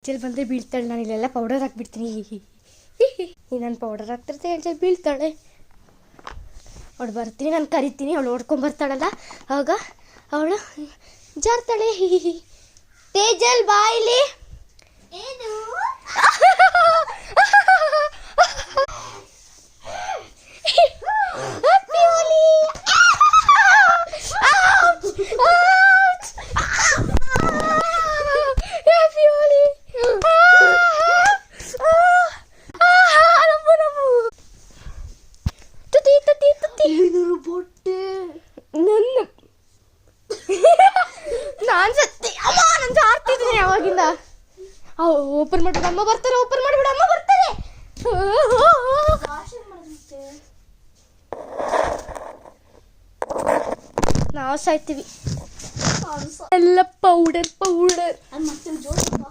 Angel ಬಂದರೆ ಬೀಳ್ತಾಳೆ. ನಾನು ಇಲ್ಲೆಲ್ಲ ಪೌಡರ್ ಹಾಕ್ಬಿಡ್ತೀನಿ. ನಾನು ಪೌಡರ್ ಹಾಕ್ತಿರ್ತೆ ಏಂಜಲ್ ಬೀಳ್ತಾಳೆ. ಅವಳು ಬರ್ತೀನಿ, ನಾನು ಕರಿತೀನಿ, ಅವಳು ಓಡ್ಕೊಂಬರ್ತಾಳಲ್ಲ ಆವಾಗ ಅವಳು ಜಾರ್ತಾಳೆ. ತೇಜಲ್ ಬಾ ಇಲ್ಲಿ. ನಾನು ಸತ್ತಿ ಅಮ್ಮ, ನಾನು ಜಾರ್ತಿದ್ದೀನಿ ಯಾವಾಗಿಂದ. ಓಪನ್ ಮಾಡ್ಬಿಡ, ಅಮ್ಮ ಬರ್ತಾರೆ. ಓಪನ್ ಮಾಡ್ಬಿಡ, ಅಮ್ಮ ಬರ್ತಾರೆ. ನಾವು ಸಾಯ್ತೀವಿ. ಎಲ್ಲ ಪೌಡರ್. ಮತ್ತೆ ಜೋಡಿಸಪ್ಪ.